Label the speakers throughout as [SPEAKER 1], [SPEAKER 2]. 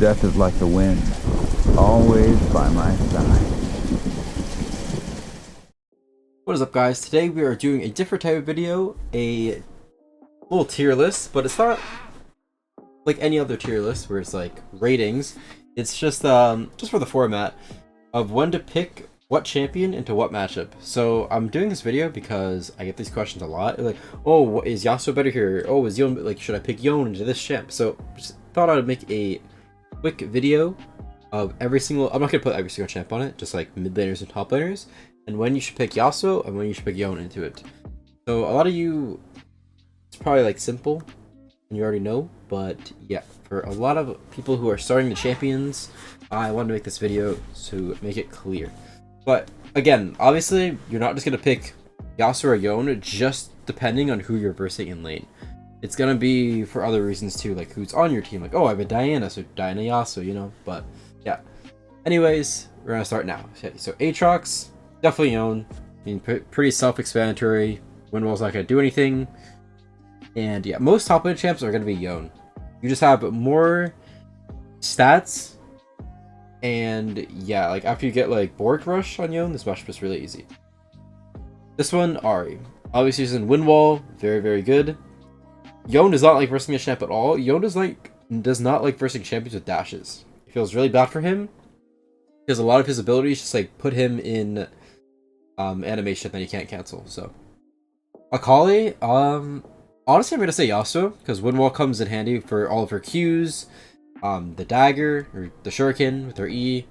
[SPEAKER 1] Death is like the wind, always by my side.
[SPEAKER 2] What is up, guys? Today we are doing a different type of video, a little tier list, but it's not like any other tier list where it's like ratings. It's just for the format of when to pick what champion into what matchup. So I'm doing this video because I get these questions a lot. Like, oh, is Yasuo better here? Oh, is Yone, like, should I pick Yone into this champ? So just thought I would make a quick video of every single, I'm not gonna put every single champ on it, just like mid laners and top laners, and when you should pick Yasuo and when you should pick Yone into it. So a lot of you, it's probably like simple and you already know, but yeah, for a lot of people who are starting the champions, I wanted to make this video to make it clear. But again, obviously you're not just gonna pick Yasuo or Yone just depending on who you're versing in lane. It's gonna be for other reasons too, like who's on your team, like, oh, I have a Diana, so Diana Yasuo, you know. But yeah, anyways, we're gonna start now. Okay, so Aatrox, definitely Yone. I mean, pretty self-explanatory. Windwall's not gonna do anything, and yeah, most top lane champs are gonna be Yone. You just have more stats, and yeah, like after you get like Bork Rush on Yone, this matchup is really easy. This one, Ahri, obviously using Windwall, very good. Yone does not like versing a champ at all. Yone does not like versing champions with dashes. It feels really bad for him because a lot of his abilities just like put him in animation that he can't cancel. So Akali, honestly, I'm gonna say Yasuo because Windwall comes in handy for all of her Qs, the dagger or the shuriken with her E,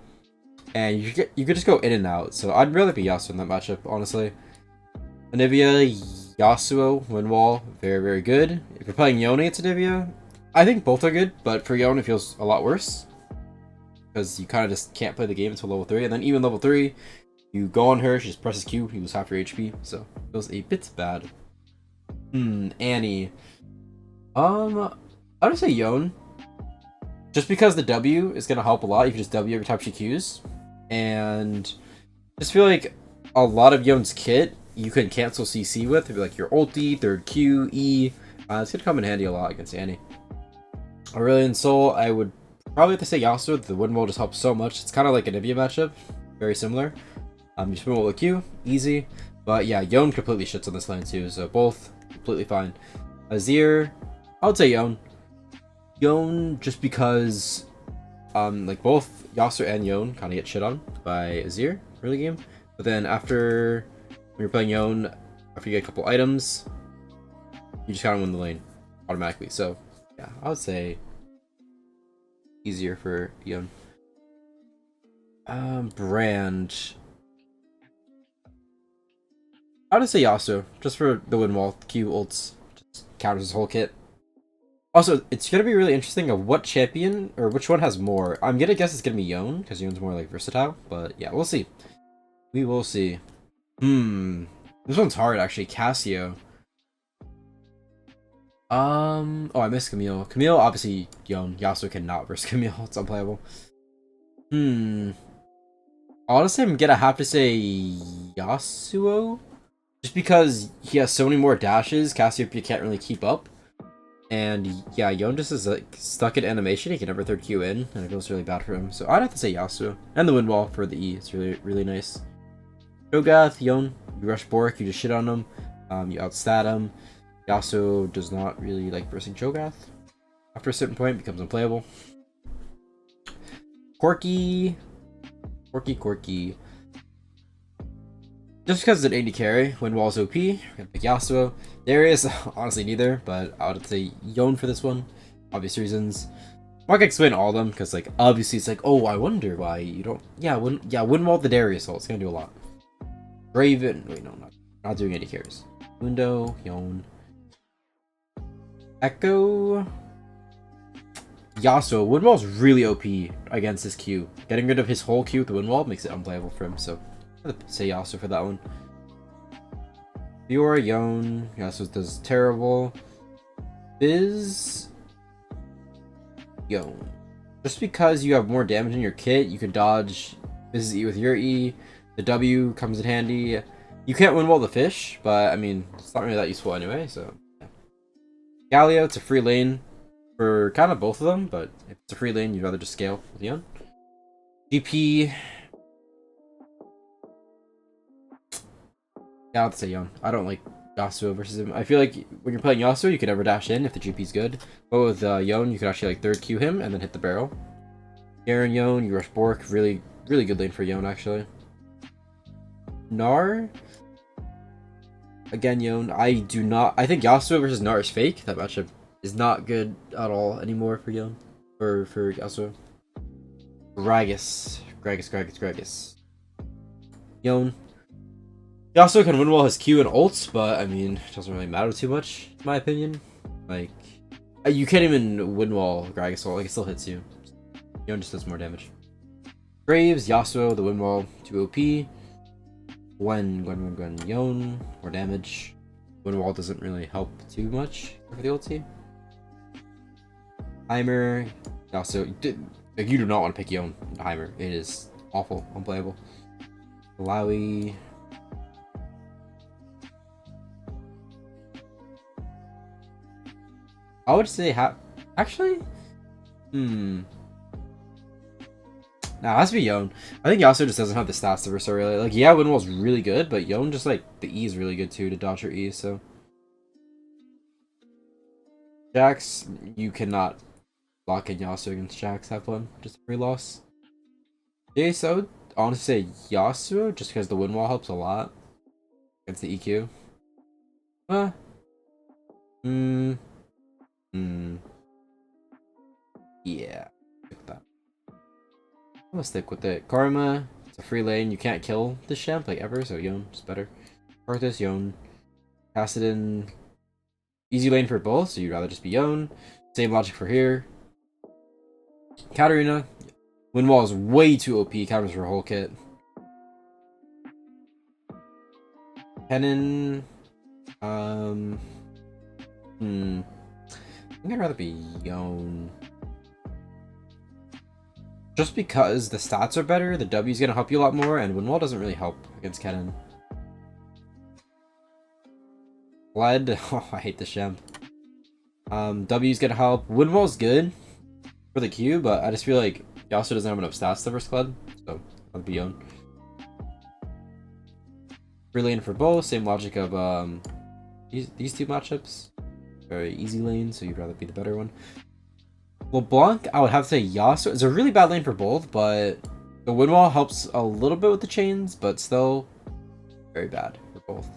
[SPEAKER 2] and you could just go in and out. So I'd rather be Yasuo in that matchup, honestly. Anivia, Yasuo, Windwall, very good. If you're playing Yone against Anivia, I think both are good, but for Yone it feels a lot worse because you kind of just can't play the game until level 3, and then even level 3, you go on her, she just presses Q, you lose half your HP, so it feels a bit bad. Annie. I would say Yone. Just because the W is gonna help a lot. You can just W every time she Qs, and just feel like a lot of Yone's kit you can cancel CC with. It'd be like your ulti, third Q, E. It's gonna come in handy a lot against Annie. Aurelion Sol, I would probably have to say Yasuo. The Windwall just helps so much. It's kind of like a Nivea matchup, very similar. You spin with a Q, easy. But yeah, Yone completely shits on this lane too, so both completely fine. Azir, I would say Yone. Yone just because like both Yasuo and Yone kind of get shit on by Azir early game. But then after, when you're playing Yone, after you get a couple items, you just kind of win the lane automatically. So yeah, I would say easier for Yone. Brand, I would say Yasuo, just for the Windwall, Q ults, just counters his whole kit. Also, it's gonna be really interesting of what champion, or which one has more. I'm gonna guess it's gonna be Yone, because Yone's more like versatile, but yeah, we'll see. We will see. This one's hard actually. Cassio. Oh, I missed Camille. Camille, obviously Yone. Yasuo cannot versus Camille. It's unplayable. Honestly, I'm gonna have to say Yasuo. Just because he has so many more dashes, Cassiopeia can't really keep up. And yeah, Yone just is like stuck in animation, he can never third Q in, and it feels really bad for him. So I'd have to say Yasuo. And the Windwall for the E, it's really nice. Cho'Gath, Yone, you rush Bork, you just shit on him, you outstat him. Yasuo does not really like versing Cho'Gath. After a certain point, it becomes unplayable. Quirky. Just because it's an 80 carry, Windwall's OP, we're gonna pick Yasuo. Darius, honestly neither, but I would say Yone for this one. Obvious reasons. I'm not gonna explain all of them, because like obviously it's like, oh, I wonder why you don't. Yeah, Windwall the Darius ult, it's gonna do a lot. Raven, wait, no, not doing 80 carries. Window, Yone. Echo. Yasuo, Windwall's really OP against his Q. Getting rid of his whole Q with the Windwall makes it unplayable for him, so I'm gonna say Yasuo for that one. Fiora, Yone, Yasuo does terrible. Fizz, Yone. Just because you have more damage in your kit, you can dodge Fizz's E with your E. The W comes in handy. You can't Windwall the fish, but I mean, it's not really that useful anyway, so yeah. Galio, it's a free lane. for kind of both of them, but if it's a free lane, you'd rather just scale with Yone. GP. Yeah, I'll say Yone. I don't like Yasuo versus him. I feel like when you're playing Yasuo, you can never dash in if the GP's good. But with Yone, you could actually like third Q him and then hit the barrel. Garen Yone, you rush Bork. Really, really good lane for Yone, actually. Gnar. Again, Yone. I think Yasuo versus Gnar is fake. That matchup is not good at all anymore for Yone. For Yasuo. Gragas. Yone. Yasuo can win well his Q and ults, but I mean, it doesn't really matter too much, in my opinion. Like, you can't even win well Gragas ult, like it still hits you. Yone just does more damage. Graves, Yasuo, the win wall, 2 OP. Gwen, Yone, more damage. Win wall doesn't really help too much for the ulti. Heimer, Yasuo, like, you do not want to pick Yone into Heimer. It is awful, unplayable. Lowy. I would say actually, nah, it has to be Yone. I think Yasuo just doesn't have the stats to restore really. Like, yeah, Windwall's really good, but Yone just like the E is really good too to dodge her E. So Jax, you cannot lock in Yasuo against Jax. Have fun, just a free loss. Yeah, so I would honestly say Yasuo just because the Windwall helps a lot against the EQ. Yeah. I'm gonna stick with it. Karma, it's a free lane. You can't kill this champ like ever, so Yone is better. Arthas, Yone. Kassadin, easy lane for both, so you'd rather just be Yone. Same logic for here. Katarina, Windwall is way too OP, counters her whole kit. Kennen, I think I'd rather be Yone. Just because the stats are better, the W is going to help you a lot more, and Windwall doesn't really help against Kennen. Bled, oh, I hate this champ. W is going to help. Windwall's good for the Q, but I just feel like Yasuo doesn't have enough stats to verse Kled, so I'll be Yone. Free lane for both, same logic of these two matchups. Very easy lane, so you'd rather be the better one. LeBlanc, I would have to say Yasuo. It's a really bad lane for both, but the Windwall helps a little bit with the chains, but still very bad for both.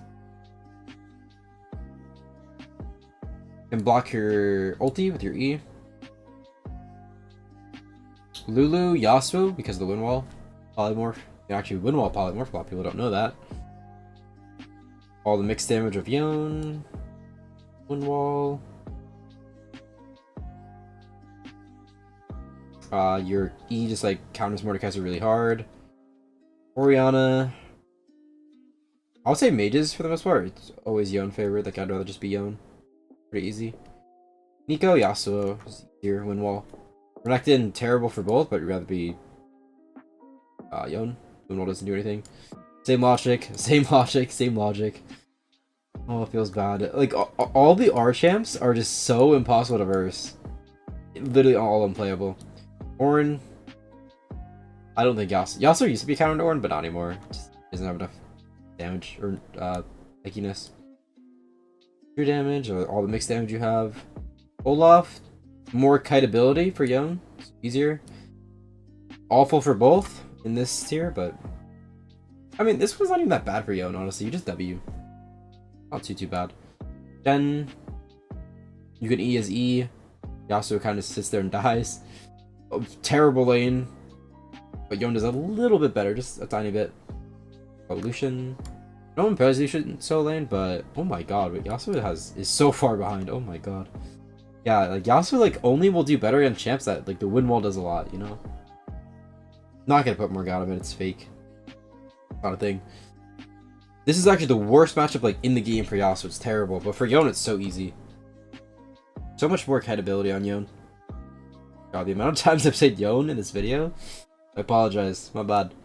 [SPEAKER 2] You can block your ulti with your E. Lulu, Yasuo, because of the Windwall. Polymorph. You can actually Windwall polymorph, a lot of people don't know that. All the mixed damage of Yone. Windwall. Your E just like counters Mordekaiser really hard. Orianna. I would say mages for the most part. It's always Yone favorite. Like, I'd rather just be Yone. Pretty easy. Nico, Yasuo is easier. Windwall. Renekton, terrible for both, but you'd rather be Yone. Windwall doesn't do anything. Same logic. Oh, it feels bad. Like, all the R champs are just so impossible to verse. Literally all unplayable. Ornn. I don't think Yasuo used to be countered Ornn, but not anymore. Just doesn't have enough damage or pickiness. True damage, or all the mixed damage you have. Olaf, more kite ability for Yone. It's easier. Awful for both in this tier, but I mean, this was not even that bad for Yone, honestly. You just W. Not too bad. Then you can E as E. Yasuo kind of sits there and dies. Oh, terrible lane. But Yone does a little bit better, just a tiny bit. Lucian. No one plays Lucian solo lane, but oh my god, what Yasuo is so far behind. Oh my god. Yeah, like Yasuo like only will do better against champs that like the Windwall does a lot, you know? Not gonna put Morgana in, it's fake. Not a thing. This is actually the worst matchup like in the game for Yasuo. It's terrible, but for Yone it's so easy. So much more kite ability on Yone. God, the amount of times I've said Yone in this video. I apologize. My bad.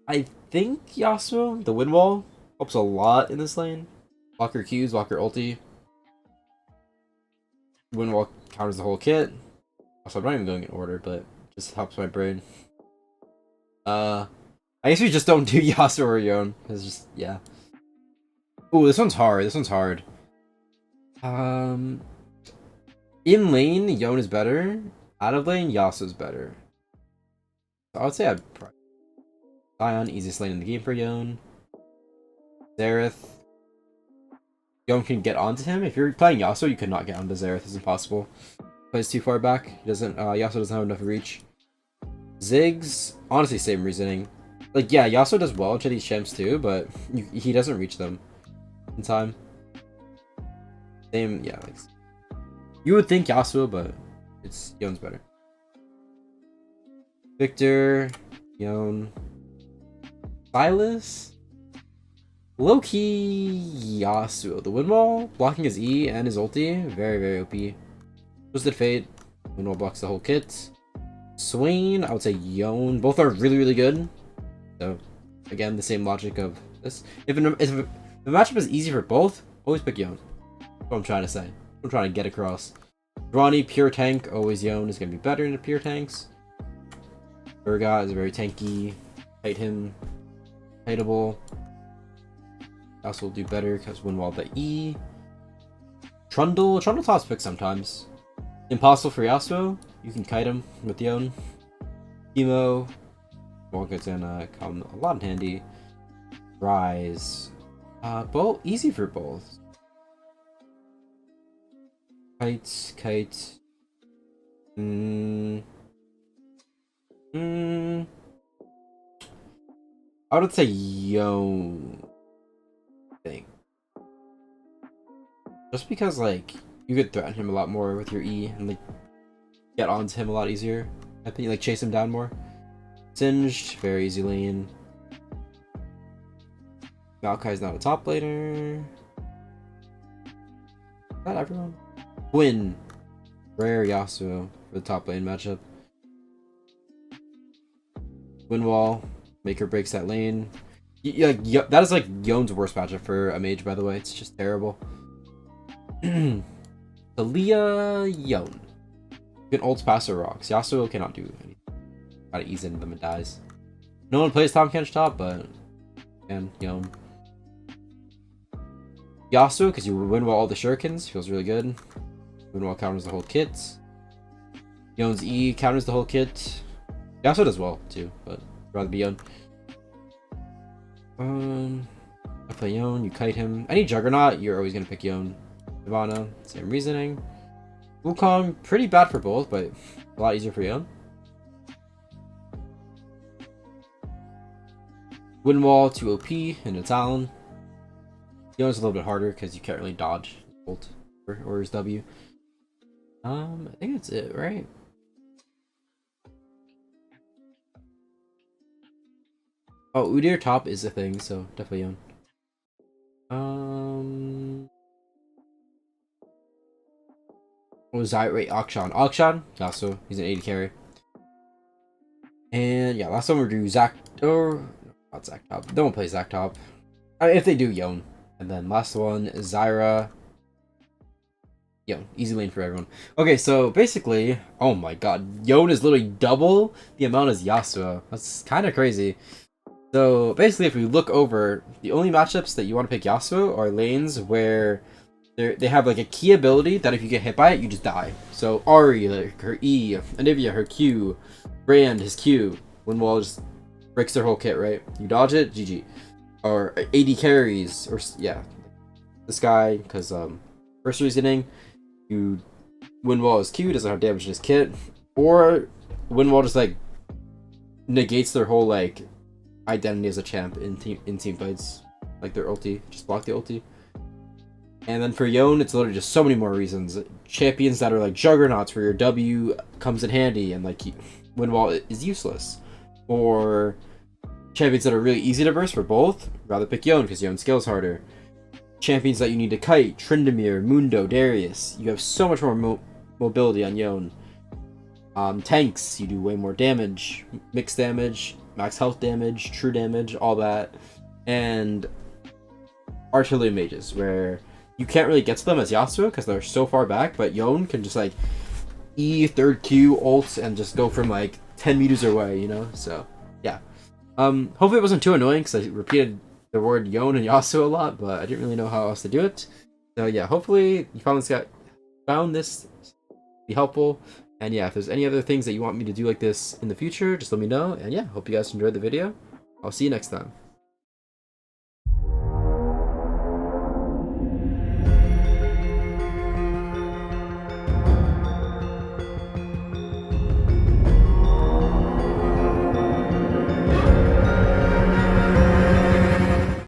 [SPEAKER 2] I think Yasuo, the Windwall, helps a lot in this lane. Block your Qs, block your ulti. Windwall counters the whole kit. Also, I'm not even going in order, but it just helps my brain. I guess we just don't do Yasuo or Yone. It's just, yeah. Ooh, this one's hard. This one's hard. In lane, Yone is better. Out of lane, Yasuo's better. So I would say I'd probably Sion, easiest lane in the game for Yone. Xerath. Yone can get onto him. If you're playing Yasuo, you could not get onto Xerath. It's impossible. Plays too far back. He doesn't. Yasuo doesn't have enough reach. Ziggs, honestly, same reasoning. Like, yeah, Yasuo does well into these champs too, but he doesn't reach them in time. Same, yeah. Like, you would think Yasuo, but it's Yone's better. Victor, Yone, Silas, low-key Yasuo. The Windwall blocking his E and his ulti, very, very OP. Twisted Fate, Windwall blocks the whole kit. Swain, I would say Yone. Both are really, really good. So, again, the same logic of this. If the matchup is easy for both, always pick Yone. That's what I'm trying to say. I'm trying to get across. Ronnie, pure tank, always Yone is going to be better in the pure tanks. Urgot is very tanky. Hate him. Hateable. Also will do better because Windwall the E. Trundle toss pick sometimes. Impossible for Yasuo. You can kite him with Yone. Emo. Vaank is gonna come a lot in handy. Rise. Both easy for both. Kite. I would say Yone. Thing. Just because, like, you could threaten him a lot more with your E and, like, get onto him a lot easier. I think, like, chase him down more. Singed, very easy lane. Maokai's not a top laner. Is that everyone? Quinn. Rare Yasuo for the top lane matchup. Windwall. Maker breaks that lane. That is like Yone's worst matchup for a mage, by the way. It's just terrible. Talia Yone. You can ult past her rocks. Yasuo cannot do anything. Gotta ease into them and dies. No one plays Tom Kench top, but and Yone. Yasuo, because you windwall all the shurikens, feels really good. Windwall counters the whole kit. Yone's E counters the whole kit. Yasuo does well too, but I'd rather be Yone. I play Yone, you kite him. Any Juggernaut, you're always gonna pick Yone. Ivana, same reasoning. Wukong, pretty bad for both, but a lot easier for Yone. Windwall, 2 OP, and a Talon. Yone's a little bit harder because you can't really dodge ult or his W. I think that's it, right? Oh, Udyr top is a thing, so definitely Yone. What was I? Wait, Akshan. Yasuo. He's an 80 carry. And yeah, last one we'll do Zac. Or not Zac top. No one plays Zac top. If they do, Yone. And then last one, Zyra. Yone. Easy lane for everyone. Okay, so basically, oh my god, Yone is literally double the amount as Yasuo. That's kind of crazy. So basically, if we look over, the only matchups that you want to pick Yasuo are lanes where they have like a key ability that if you get hit by it, you just die. So Ahri, like her E, Anivia, her Q, Brand, his Q. Windwall just breaks their whole kit, right? You dodge it, GG. Or AD carries, or yeah, this guy, because first reasoning, you Windwall his Q, doesn't have damage in his kit, or Windwall just like negates their whole like identity as a champ in team fights, like their ulti, just block the ulti. And then for Yone, it's literally just so many more reasons. Champions that are like juggernauts where your W comes in handy and like Windwall is useless, or champions that are really easy to verse for both, rather pick Yone because Yone scales harder. Champions that you need to kite, Tryndamere, Mundo, Darius, you have so much more mobility on Yone. Tanks, you do way more damage, mixed damage, max health damage, true damage, all that. And artillery mages, where you can't really get to them as Yasuo because they're so far back, but Yone can just like E, third Q, ult, and just go from like 10 meters away, you know? So, yeah. Hopefully it wasn't too annoying because I repeated the word Yone and Yasuo a lot, but I didn't really know how else to do it. So yeah, hopefully you found this to be helpful. And yeah, if there's any other things that you want me to do like this in the future, just let me know. And yeah, hope you guys enjoyed the video. I'll see you next time.